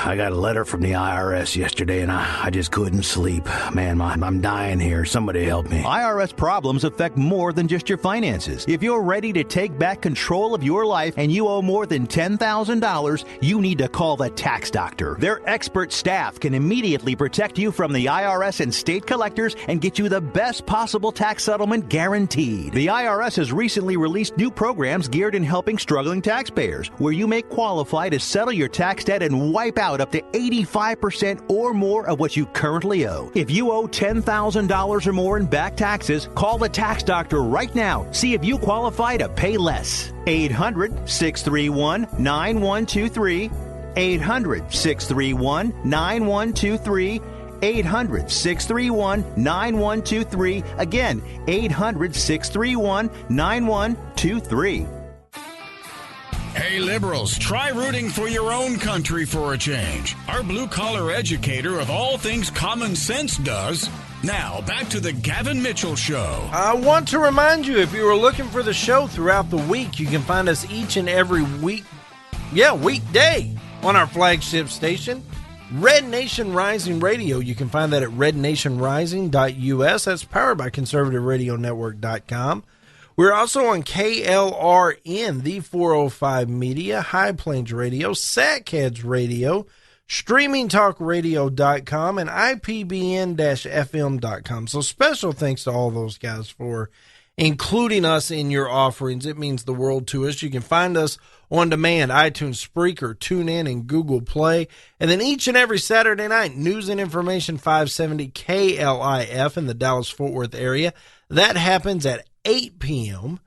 I got a letter from the IRS yesterday, and I just couldn't sleep. Man, I'm dying here. Somebody help me. IRS problems affect more than just your finances. If you're ready to take back control of your life and you owe more than $10,000, you need to call the tax doctor. Their expert staff can immediately protect you from the IRS and state collectors and get you the best possible tax settlement guaranteed. The IRS has recently released new programs geared in helping struggling taxpayers, where you may qualify to settle your tax debt and wipe out up to 85% or more of what you currently owe. If you owe $10,000 or more in back taxes, call the tax doctor right now. See if you qualify to pay less. 800-631-9123. 800-631-9123. 800-631-9123. Again, 800-631-9123. Hey, liberals, try rooting for your own country for a change. Our blue-collar educator of all things common sense does. Now, back to the Gavin Mitchell Show. I want to remind you, if you were looking for the show throughout the week, you can find us each and every weekday on our flagship station, Red Nation Rising Radio. You can find that at rednationrising.us. That's powered by conservativeradionetwork.com. We're also on KLRN, the 405 Media, High Plains Radio, SatCads Radio, StreamingTalkRadio.com, and IPBN-FM.com. So special thanks to all those guys for including us in your offerings. It means the world to us. You can find us on demand, iTunes, Spreaker, TuneIn, and Google Play. And then each and every Saturday night, News and Information 570 KLIF in the Dallas-Fort Worth area. That happens at 8 p.m.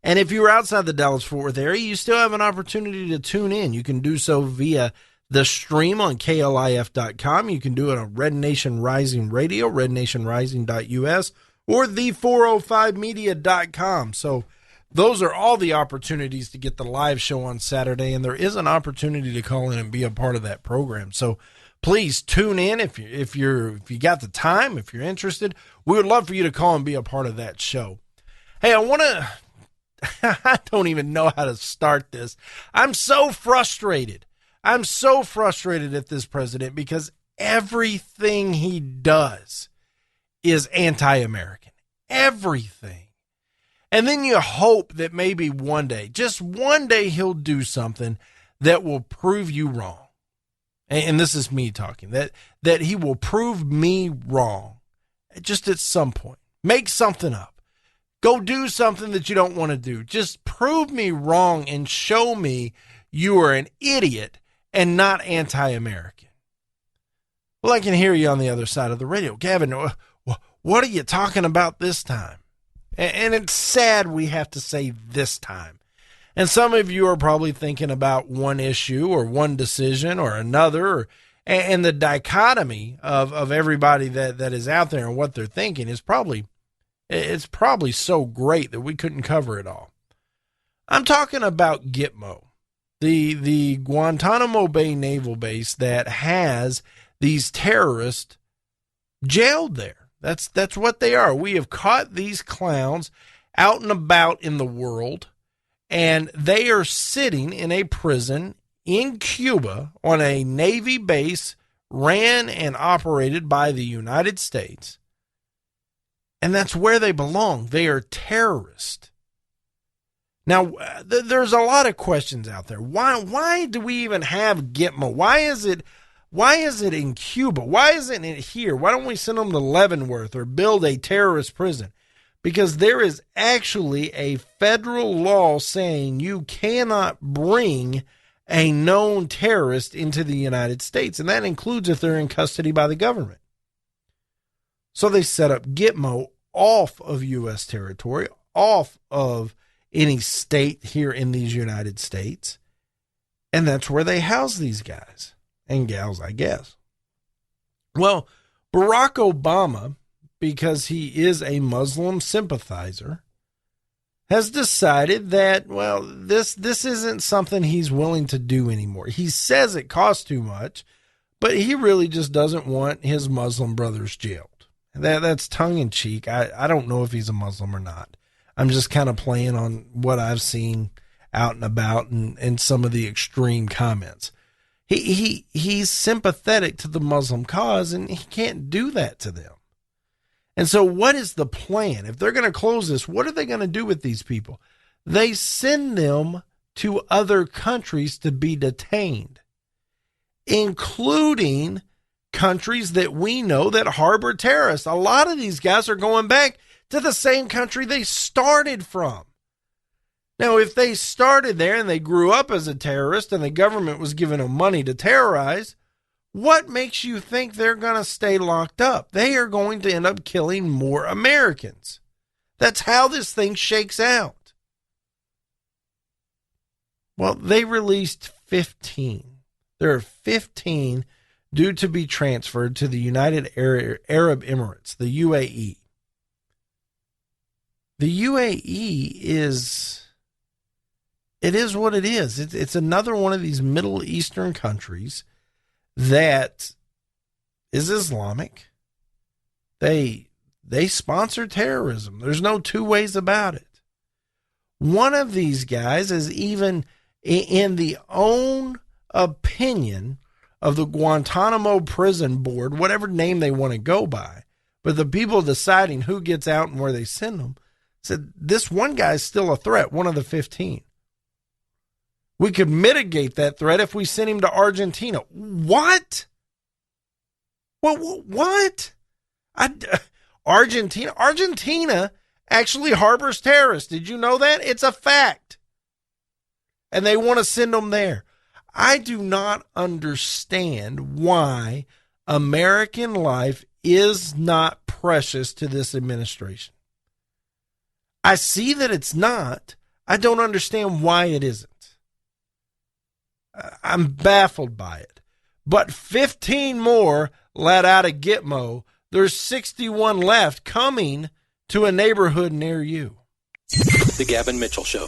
And if you're outside the Dallas-Fort Worth area, you still have an opportunity to tune in. You can do so via the stream on KLIF.com. You can do it on Red Nation Rising Radio, rednationrising.us, or the405media.com. So those are all the opportunities to get the live show on Saturday, and there is an opportunity to call in and be a part of that program. So please tune in if you got the time, if you're interested. We would love for you to call and be a part of that show. Hey, I don't even know how to start this. I'm so frustrated. I'm so frustrated at this president because everything he does is anti-American. Everything. And then you hope that maybe one day, just one day, he'll do something that will prove you wrong. And this is me talking, that he will prove me wrong just at some point. Make something up. Go do something that you don't want to do. Just prove me wrong and show me you are an idiot and not anti-American. Well, I can hear you on the other side of the radio. Gavin, what are you talking about this time? And it's sad we have to say this time. And some of you are probably thinking about one issue or one decision or another. And the dichotomy of everybody that is out there and what they're thinking is probably so great that we couldn't cover it all. I'm talking about Gitmo, the Guantanamo Bay Naval Base that has these terrorists jailed there. That's what they are. We have caught these clowns out and about in the world, and they are sitting in a prison in Cuba on a Navy base ran and operated by the United States. And that's where they belong. They are terrorists. Now, there's a lot of questions out there. Why do we even have Gitmo? Why is it in Cuba? Why isn't it here? Why don't we send them to Leavenworth or build a terrorist prison? Because there is actually a federal law saying you cannot bring a known terrorist into the United States, and that includes if they're in custody by the government. So they set up Gitmo off of U.S. territory, off of any state here in these United States, and that's where they house these guys and gals, I guess. Well, Barack Obama, because he is a Muslim sympathizer, has decided that, well, this isn't something he's willing to do anymore. He says it costs too much, but he really just doesn't want his Muslim brothers jailed. That's tongue-in-cheek. I don't know if he's a Muslim or not. I'm just kind of playing on what I've seen out and about and some of the extreme comments. He's sympathetic to the Muslim cause, and he can't do that to them. And so what is the plan? If they're going to close this, what are they going to do with these people? They send them to other countries to be detained, including countries that we know that harbor terrorists. A lot of these guys are going back to the same country they started from. Now, if they started there and they grew up as a terrorist and the government was giving them money to terrorize, what makes you think they're going to stay locked up? They are going to end up killing more Americans. That's how this thing shakes out. Well, they released 15. There are 15 due to be transferred to the United Arab Emirates, the UAE. The UAE is what it is. It's another one of these Middle Eastern countries that is Islamic. They sponsor terrorism. There's no two ways about it. One of these guys is even in the own opinion of the Guantanamo Prison Board, whatever name they want to go by, but the people deciding who gets out and where they send them, said this one guy is still a threat, one of the 15. We could mitigate that threat if we sent him to Argentina. What? What? Argentina? Argentina actually harbors terrorists. Did you know that? It's a fact. And they want to send them there. I do not understand why American life is not precious to this administration. I see that it's not. I don't understand why it isn't. I'm baffled by it. But 15 more let out of Gitmo. There's 61 left coming to a neighborhood near you. The Gavin Mitchell Show.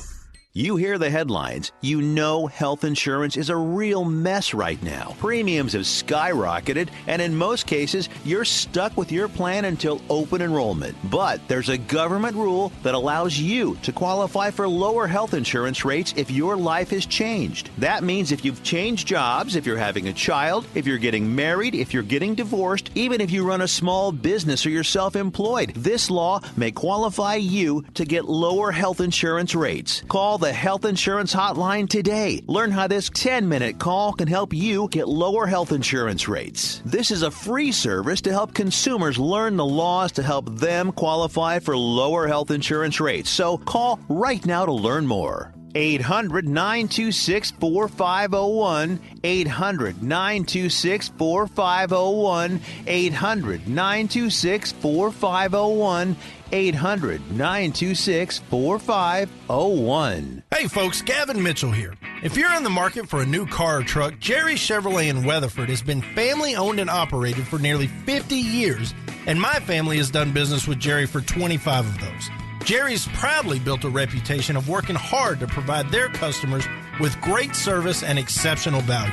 You hear the headlines. You know health insurance is a real mess right now. Premiums have skyrocketed, and in most cases, you're stuck with your plan until open enrollment. But there's a government rule that allows you to qualify for lower health insurance rates if your life has changed. That means if you've changed jobs, if you're having a child, if you're getting married, if you're getting divorced, even if you run a small business or you're self-employed, this law may qualify you to get lower health insurance rates. Call the Health Insurance Hotline today. Learn how this 10-minute call can help you get lower health insurance rates. This is a free service to help consumers learn the laws to help them qualify for lower health insurance rates. So call right now to learn more. 800-926-4501, 800-926-4501, 800-926-4501, 800-926-4501. Hey folks, Gavin Mitchell here. If you're in the market for a new car or truck, Jerry Chevrolet in Weatherford has been family owned and operated for nearly 50 years, and my family has done business with Jerry for 25 of those. Jerry's proudly built a reputation of working hard to provide their customers with great service and exceptional value.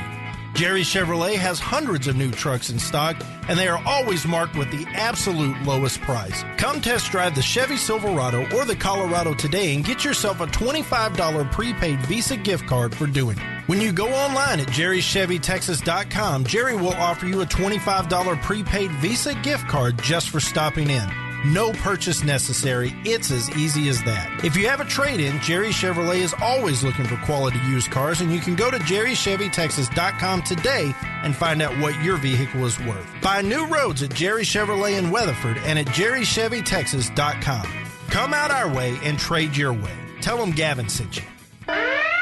Jerry Chevrolet has hundreds of new trucks in stock, and they are always marked with the absolute lowest price. Come test drive the Chevy Silverado or the Colorado today and get yourself a $25 prepaid Visa gift card for doing it. When you go online at jerrychevytexas.com, Jerry will offer you a $25 prepaid Visa gift card just for stopping in. No purchase necessary. It's as easy as that. If you have a trade-in, Jerry Chevrolet is always looking for quality used cars, and you can go to jerrychevytexas.com today and find out what your vehicle is worth. Find new roads at Jerry Chevrolet in Weatherford and at jerrychevytexas.com. Come out our way and trade your way. Tell them Gavin sent you.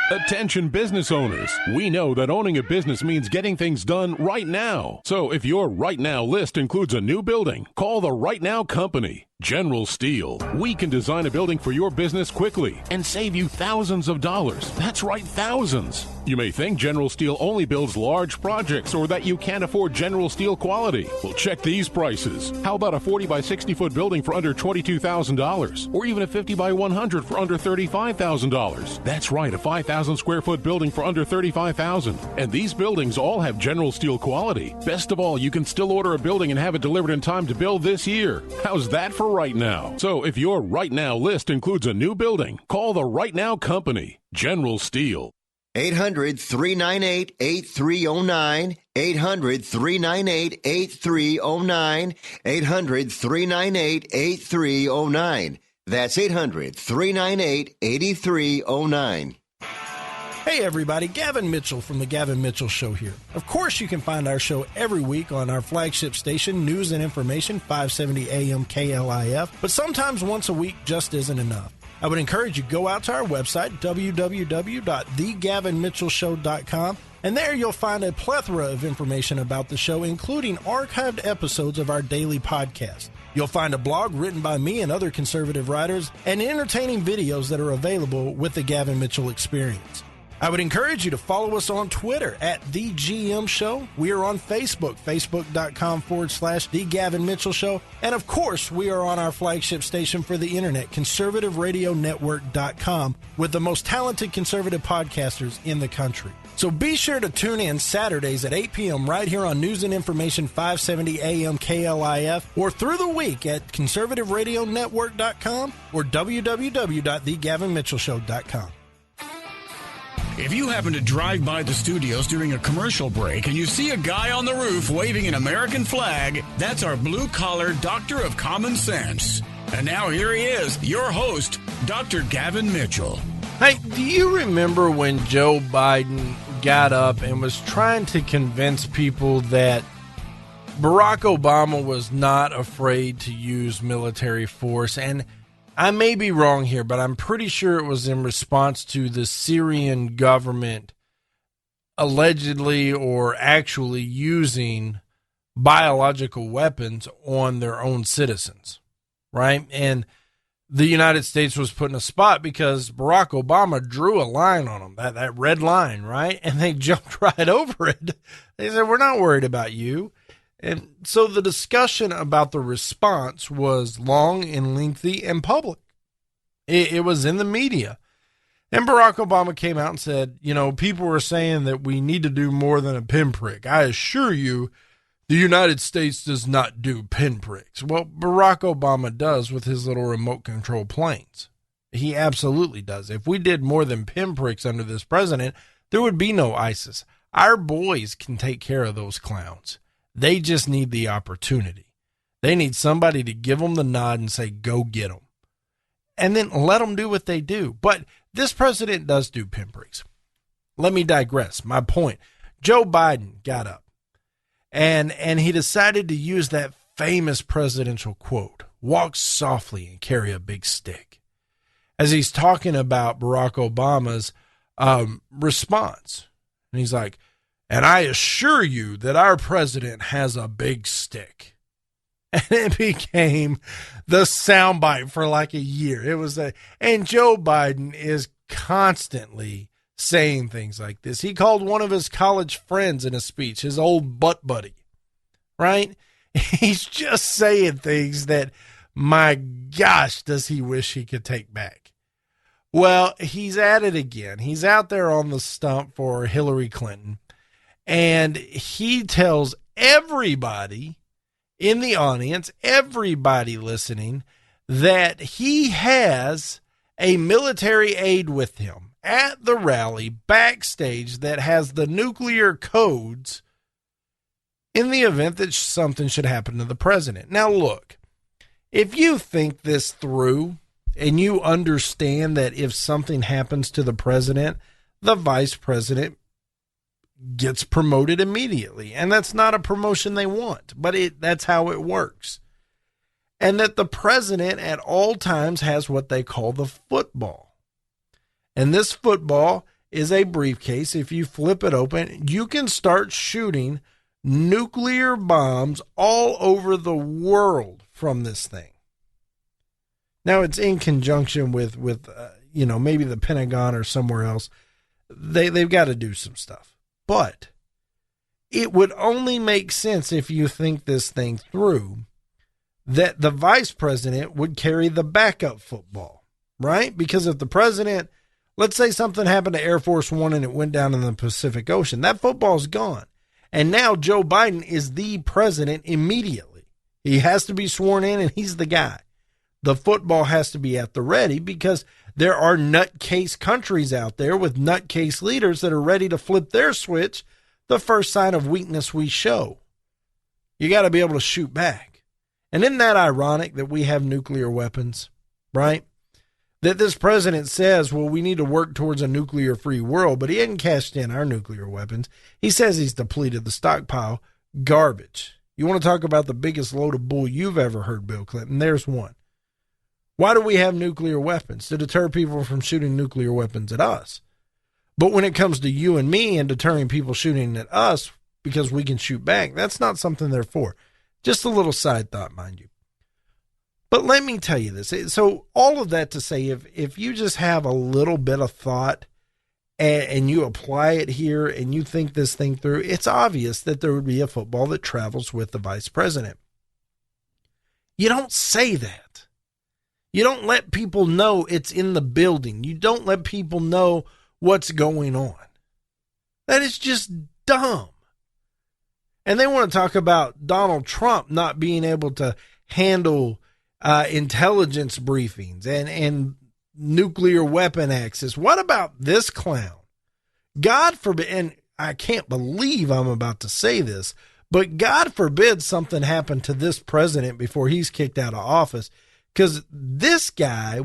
Attention business owners. We know that owning a business means getting things done right now. So if your right now list includes a new building, call the Right Now Company. General Steel. We can design a building for your business quickly and save you thousands of dollars. That's right, thousands. You may think General Steel only builds large projects or that you can't afford General Steel quality. Well, check these prices. How about a 40 by 60 foot building for under $22,000? Or even a 50 by 100 for under $35,000? That's right, a 5,000 square foot building for under $35,000. And these buildings all have General Steel quality. Best of all, you can still order a building and have it delivered in time to build this year. How's that for right now? So if your right now list includes a new building, call the Right Now Company, General Steel. 800-398-8309. 800-398-8309. 800-398-8309. That's 800-398-8309. Hey everybody, Gavin Mitchell from The Gavin Mitchell Show here. Of course you can find our show every week on our flagship station, News and Information, 570 AM KLIF, but sometimes once a week just isn't enough. I would encourage you to go out to our website, www.thegavinmitchellshow.com, and there you'll find a plethora of information about the show, including archived episodes of our daily podcast. You'll find a blog written by me and other conservative writers, and entertaining videos that are available with the Gavin Mitchell Experience. I would encourage you to follow us on Twitter at The GM Show. We are on Facebook, facebook.com/The Gavin Mitchell Show. And of course, we are on our flagship station for the internet, conservativeradionetwork.com, with the most talented conservative podcasters in the country. So be sure to tune in Saturdays at 8 p.m. right here on News and Information 570 AM KLIF, or through the week at conservativeradionetwork.com or www.thegavinmitchellshow.com. If you happen to drive by the studios during a commercial break and you see a guy on the roof waving an American flag, that's our blue-collar doctor of common sense. And now here he is, your host, Dr. Gavin Mitchell. Hey, do you remember when Joe Biden got up and was trying to convince people that Barack Obama was not afraid to use military force? And I may be wrong here, but I'm pretty sure it was in response to the Syrian government allegedly or actually using biological weapons on their own citizens, right? And the United States was put in a spot because Barack Obama drew a line on them, that red line, right? And they jumped right over it. They said, we're not worried about you. And so the discussion about the response was long and lengthy and public. It was in the media. And Barack Obama came out and said, you know, people were saying that we need to do more than a pinprick. I assure you, the United States does not do pinpricks. Well, Barack Obama does with his little remote control planes. He absolutely does. If we did more than pinpricks under this president, there would be no ISIS. Our boys can take care of those clowns. They just need the opportunity. They need somebody to give them the nod and say, go get them. And then let them do what they do. But this president does do pinpricks. Let me digress. My point. Joe Biden got up and he decided to use that famous presidential quote, walk softly and carry a big stick, as he's talking about Barack Obama's response. And he's like, and I assure you that our president has a big stick. And it became the soundbite for like a year. It was and Joe Biden is constantly saying things like this. He called one of his college friends in a speech his old butt buddy, right? He's just saying things that my gosh, does he wish he could take back. Well, he's at it again. He's out there on the stump for Hillary Clinton, and he tells everybody in the audience, everybody listening, that he has a military aide with him at the rally backstage that has the nuclear codes in the event that something should happen to the president. Now, look, if you think this through and you understand that if something happens to the president, the vice president gets promoted immediately. And that's not a promotion they want, but that's how it works. And that the president at all times has what they call the football. And this football is a briefcase. If you flip it open, you can start shooting nuclear bombs all over the world from this thing. Now, it's in conjunction with maybe the Pentagon or somewhere else. They've got to do some stuff. But it would only make sense if you think this thing through that the vice president would carry the backup football, right? Because if the president, let's say something happened to Air Force One and it went down in the Pacific Ocean, that football's gone. And now Joe Biden is the president immediately. He has to be sworn in and he's the guy. The football has to be at the ready because there are nutcase countries out there with nutcase leaders that are ready to flip their switch the first sign of weakness we show. You got to be able to shoot back. And isn't that ironic that we have nuclear weapons, right? That this president says, well, we need to work towards a nuclear-free world, but he hasn't cashed in our nuclear weapons. He says he's depleted the stockpile. Garbage. You want to talk about the biggest load of bull you've ever heard, Bill Clinton? There's one. Why do we have nuclear weapons? To deter people from shooting nuclear weapons at us. But when it comes to you and me and deterring people shooting at us because we can shoot back, that's not something they're for. Just a little side thought, mind you. But let me tell you this. So all of that to say, if you just have a little bit of thought and you apply it here and you think this thing through, it's obvious that there would be a football that travels with the vice president. You don't say that. You don't let people know it's in the building. You don't let people know what's going on. That is just dumb. And they want to talk about Donald Trump not being able to handle intelligence briefings and nuclear weapon access. What about this clown? God forbid, and I can't believe I'm about to say this, but God forbid something happened to this president before he's kicked out of office. Because this guy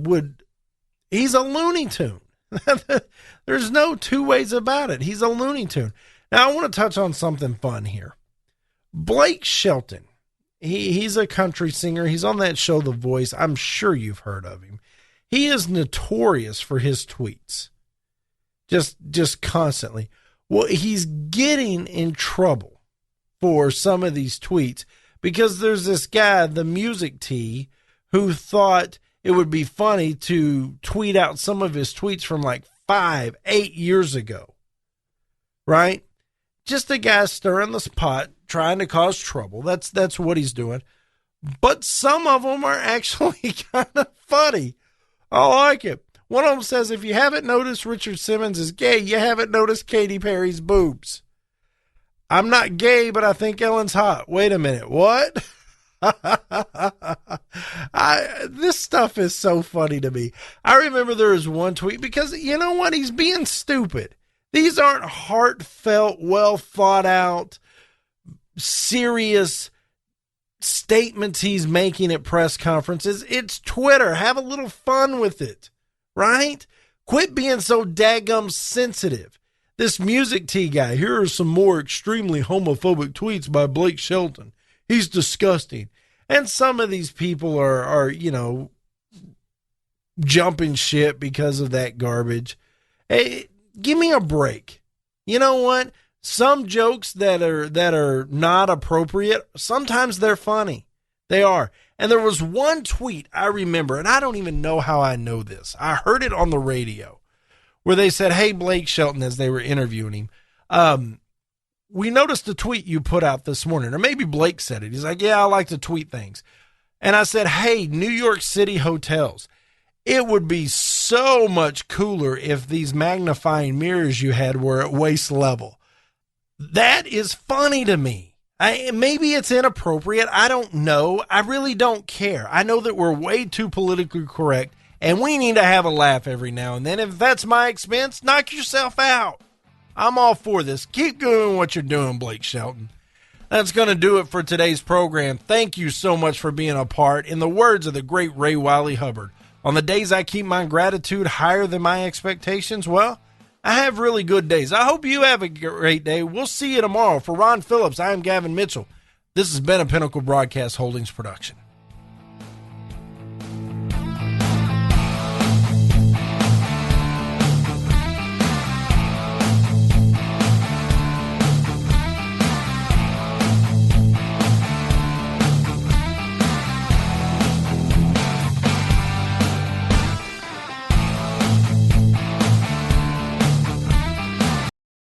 he's a Looney Tune. There's no two ways about it. He's a Looney Tune. Now, I want to touch on something fun here. Blake Shelton, he's a country singer. He's on that show, The Voice. I'm sure you've heard of him. He is notorious for his tweets. Just constantly. Well, he's getting in trouble for some of these tweets because there's this guy, the Music Tea, who thought it would be funny to tweet out some of his tweets from like 5-8 years ago, right? Just a guy stirring the pot, trying to cause trouble. That's what he's doing. But some of them are actually kind of funny. I like it. One of them says, if you haven't noticed Richard Simmons is gay, you haven't noticed Katy Perry's boobs. I'm not gay, but I think Ellen's hot. Wait a minute. What? This stuff is so funny to me. I remember there was one tweet because you know what? He's being stupid. These aren't heartfelt, well thought out, serious statements he's making at press conferences. It's Twitter. Have a little fun with it, right? Quit being so daggum sensitive. This Music Tea guy, here are some more extremely homophobic tweets by Blake Shelton. He's disgusting. And some of these people are jumping shit because of that garbage. Hey, give me a break. You know what? Some jokes that are not appropriate, sometimes they're funny. They are. And there was one tweet I remember, and I don't even know how I know this. I heard it on the radio where they said, hey, Blake Shelton, as they were interviewing him, we noticed the tweet you put out this morning, or maybe Blake said it. He's like, yeah, I like to tweet things. And I said, hey, New York City hotels, it would be so much cooler if these magnifying mirrors you had were at waist level. That is funny to me. Maybe it's inappropriate. I don't know. I really don't care. I know that we're way too politically correct, and we need to have a laugh every now and then. If that's my expense, knock yourself out. I'm all for this. Keep doing what you're doing, Blake Shelton. That's going to do it for today's program. Thank you so much for being a part. In the words of the great Ray Wiley Hubbard, on the days I keep my gratitude higher than my expectations, well, I have really good days. I hope you have a great day. We'll see you tomorrow. For Ron Phillips, I am Gavin Mitchell. This has been a Pinnacle Broadcast Holdings production.